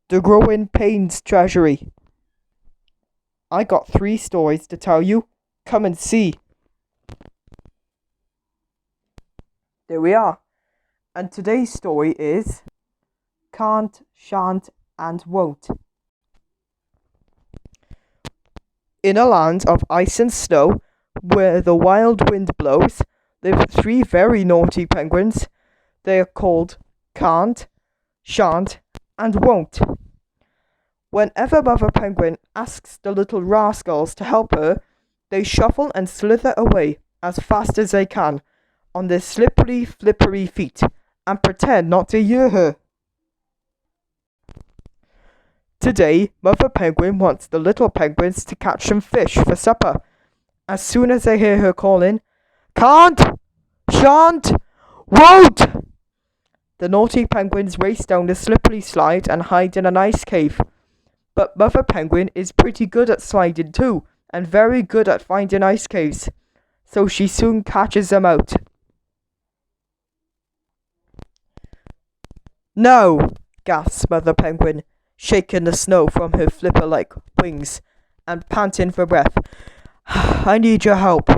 The Growing Pains Treasury. I got 3 stories to tell you. Come and see. There we are. And today's story is Can't, Shan't, and Won't. In a land of ice and snow, where the wild wind blows, live 3 very naughty penguins. They are called Can't, Shan't, and Won't. Whenever Mother Penguin asks the little rascals to help her, they shuffle and slither away as fast as they can on their slippery, flippery feet and pretend not to hear her. Today, Mother Penguin wants the little penguins to catch some fish for supper. As soon as they hear her calling, "Can't! Shan't! Won't!" the naughty penguins race down the slippery slide and hide in an ice cave. But Mother Penguin is pretty good at sliding too, and very good at finding ice caves, so she soon catches them out. "No!" gasps Mother Penguin, shaking the snow from her flipper-like wings and panting for breath. "I need your help.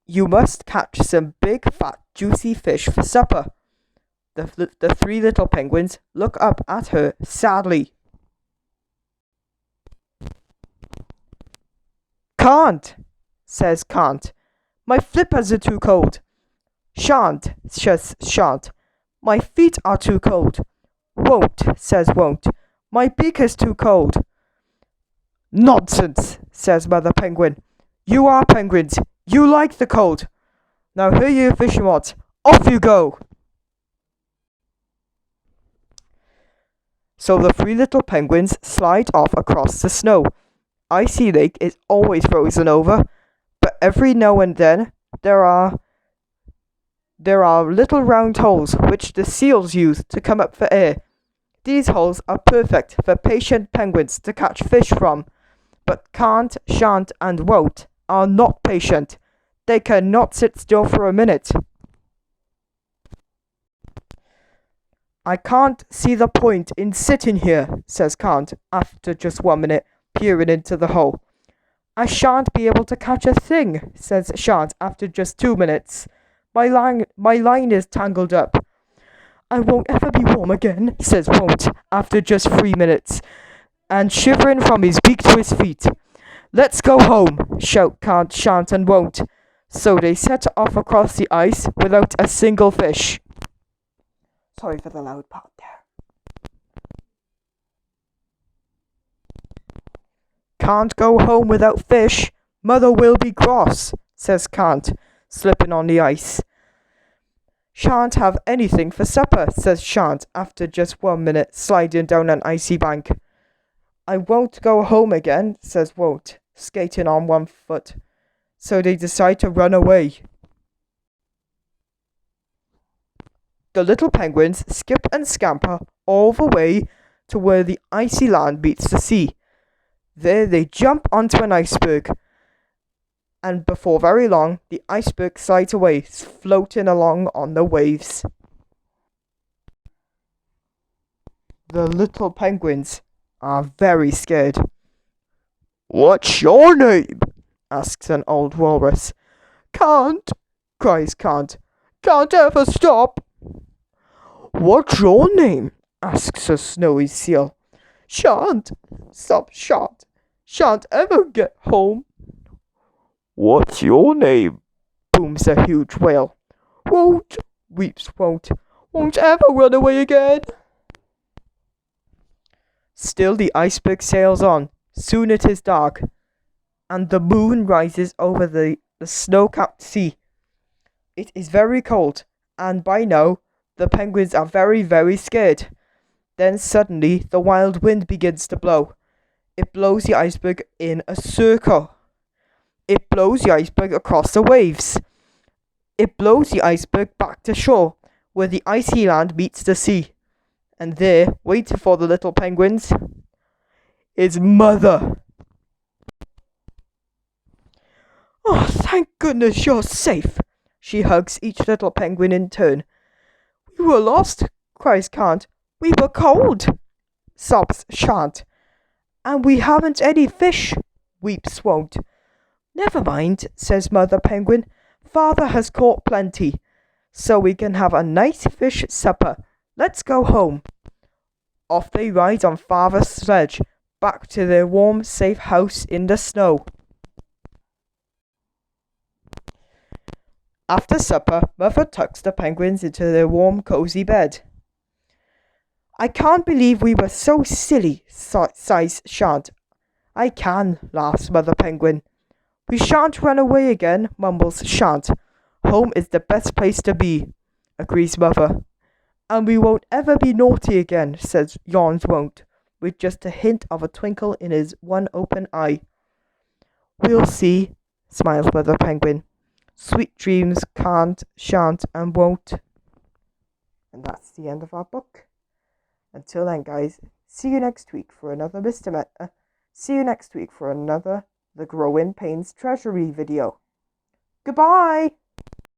You must catch some big, fat, juicy fish for supper." The 3 little penguins look up at her sadly. "Can't," says Can't. "My flippers are too cold." "Shan't," says Shan't. "My feet are too cold." "Won't," says Won't. "My beak is too cold." "Nonsense," says Mother Penguin. "You are penguins. You like the cold. Now here you fishing rods. Off you go." So the 3 little penguins slide off across the snow. Icy Lake is always frozen over, but every now and then there are little round holes which the seals use to come up for air. These holes are perfect for patient penguins to catch fish from, but Can't, Shan't, and Won't are not patient. They cannot sit still for a minute. "I can't see the point in sitting here," says Can't, after just 1 minute, peering into the hole. "I shan't be able to catch a thing," says Shan't, after just 2 minutes. My line is tangled up." "I won't ever be warm again," says Won't, after just 3 minutes, and shivering from his beak to his feet. "Let's go home," shout Can't, Shan't, and Won't. So they set off across the ice without a single fish. Sorry for the loud part there. "Can't go home without fish. Mother will be cross," says Can't, slipping on the ice. "Shan't have anything for supper," says Shan't, after just 1 minute, sliding down an icy bank. "I won't go home again," says Won't, skating on 1 foot. So they decide to run away. The little penguins skip and scamper all the way to where the icy land meets the sea. There they jump onto an iceberg, and before very long, the iceberg slides away, floating along on the waves. The little penguins are very scared. "What's your name?" asks an old walrus. "Can't," cries Can't. "Can't ever stop." "What's your name?" asks a snowy seal. "Shan't," sobs Shan't. "Shan't ever get home." "What's your name?" booms a huge whale. "Won't," weeps Won't. "Won't ever run away again." Still the iceberg sails on. Soon it is dark, and the moon rises over the snow-capped sea. It is very cold, and by now the penguins are very, very scared. Then suddenly the wild wind begins to blow. It blows the iceberg in a circle. It blows the iceberg across the waves. It blows the iceberg back to shore, where the icy land meets the sea. And there, waiting for the little penguins, is Mother. "Oh, thank goodness you're safe." She hugs each little penguin in turn. "We were lost," cries Can't. "We were cold." sobs Shan't. And we haven't any fish, weeps Won't. Never mind, says Mother Penguin. Father has caught plenty, so we can have a nice fish supper. Let's go home. Off they ride on Father's sledge, back to their warm, safe house in the snow. After supper, Mother tucks the penguins into their warm, cozy bed. I can't believe we were so silly, sighs Shan't. I can, laughs Mother Penguin. We shan't run away again, mumbles Shan't. Home is the best place to be, agrees Mother. And we won't ever be naughty again, yawns Won't, with just a hint of a twinkle in his one open eye. We'll see, smiles Mother Penguin. Sweet dreams, can't, shan't, and won't. And that's the end of our book. Until then, guys, see you next week for another see you next week for another The Growing Pains Treasury video. Goodbye!